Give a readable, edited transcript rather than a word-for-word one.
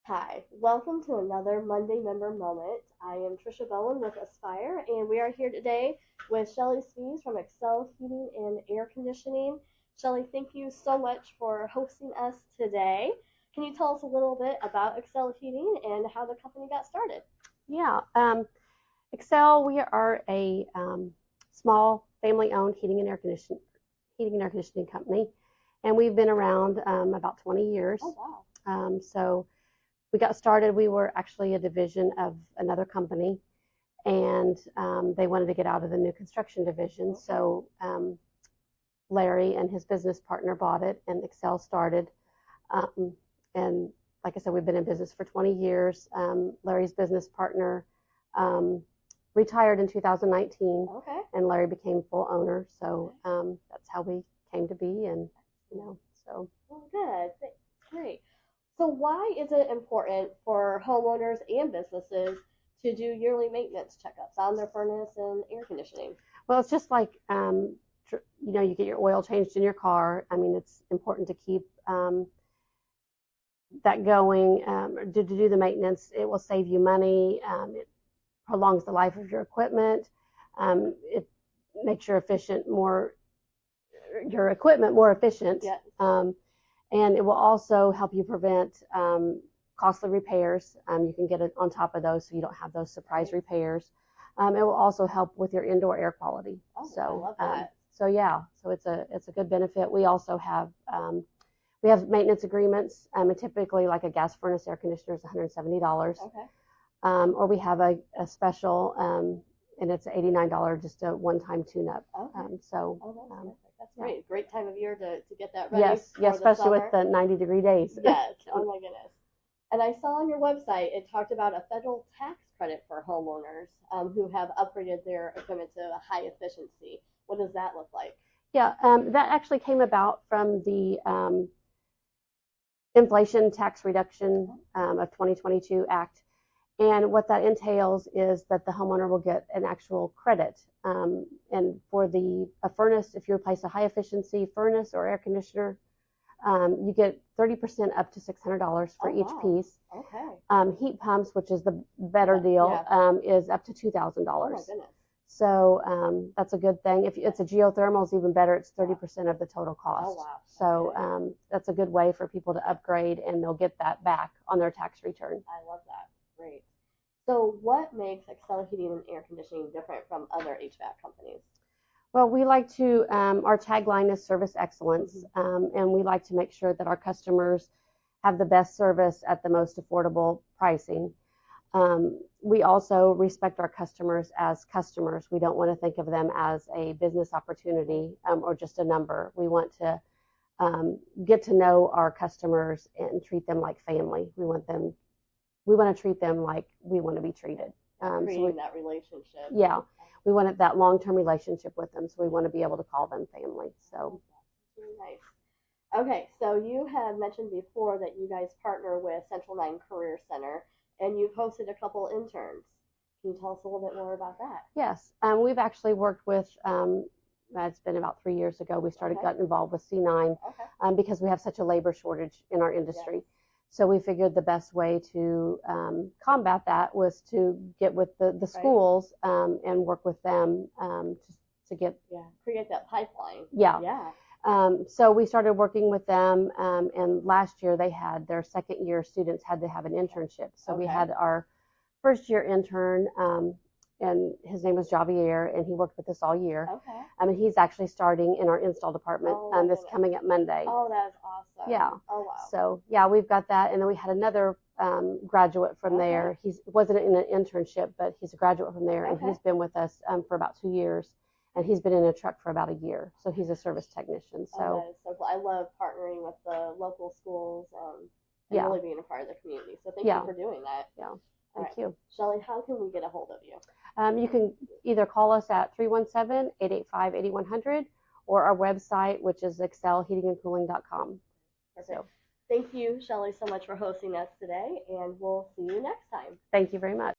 Hi, welcome to another Monday Member Moment. I am Trisha Bowen with Aspire, and we are here today with Shelly Spees from Excel Heating and Air Conditioning. Shelly, thank you so much for hosting us today. Can you tell us a little bit about Excel Heating and how the company got started? Yeah, Excel, we are a small family-owned heating and air conditioning company, and we've been around about 20 years. Oh, wow. So we got started. We were actually a division of another company, and they wanted to get out of the new construction division. Okay. So Larry and his business partner bought it, and Excel started. And like I said, we've been in business for 20 years. Larry's business partner retired in 2019, Okay. and Larry became full owner. So that's how we came to be, and so. Well, good. Great. So why is it important for homeowners and businesses to do yearly maintenance checkups on their furnace and air conditioning? Well, it's just like you get your oil changed in your car. I mean, it's important to keep that going, to do the maintenance. It will save you money. It prolongs the life of your equipment. It makes your equipment more efficient. Yes. And it will also help you prevent costly repairs. You can get it on top of those so you don't have those surprise repairs. It will also help with your indoor air quality. Oh, So, I love that. So it's a good benefit. We also have maintenance agreements, and typically like a gas furnace air conditioner is $170. Okay. Or we have a special, and it's $89, just a one-time tune-up. Okay. Oh, that's perfect. That's great. Yeah. Great time of year to get that ready. Yes, especially with the 90-degree days. Yes. Oh my goodness. And I saw on your website it talked about a federal tax credit for homeowners who have upgraded their equipment to a high efficiency. What does that look like? Yeah, that actually came about from the Inflation Tax Reduction of 2022 Act. And what that entails is that the homeowner will get an actual credit. And for a furnace, if you replace a high efficiency furnace or air conditioner, you get 30% up to $600 for each piece. Okay. Heat pumps, which is the better deal, is up to $2,000. Oh my goodness. So that's a good thing. If it's a geothermal, it's even better. It's 30% of the total cost. Oh, wow. So that's a good way for people to upgrade, and they'll get that back on their tax return. I love that. Great. So what makes Excel Heating and Air Conditioning different from other HVAC companies? Well, we like to, our tagline is service excellence, and we like to make sure that our customers have the best service at the most affordable pricing. We also respect our customers as customers. We don't want to think of them as a business opportunity or just a number. We want to get to know our customers and treat them like family. We want to treat them like we want to be treated. Creating that relationship. Yeah, we want that long-term relationship with them, so we want to be able to call them family. So really nice. Okay, so you have mentioned before that you guys partner with Central 9 Career Center, and you've hosted a couple interns. Can you tell us a little bit more about that? Yes, we've actually worked with, it's been about 3 years ago, we got involved with C9 because we have such a labor shortage in our industry. Yes. So we figured the best way to combat that was to get with the schools and work with them to get create that pipeline. Yeah. So we started working with them, and last year they had their second year students had to have an internship. So we had our first year intern, and his name was Javier, and he worked with us all year. Okay. And he's actually starting in our install department this coming up Monday. Oh, that's awesome. Yeah. Oh, wow. So yeah, we've got that, and then we had another graduate from there. He wasn't in an internship, but he's a graduate from there, and he's been with us for about 2 years. And he's been in a truck for about a year, so he's a service technician. So, that is so cool. I love partnering with the local schools and really being a part of the community. So thank you for doing that. Yeah, thank you. Shelly, how can we get a hold of you? You can either call us at 317-885-8100 or our website, which is excelheatingandcooling.com. Perfect. So, thank you, Shelly, so much for hosting us today, and we'll see you next time. Thank you very much.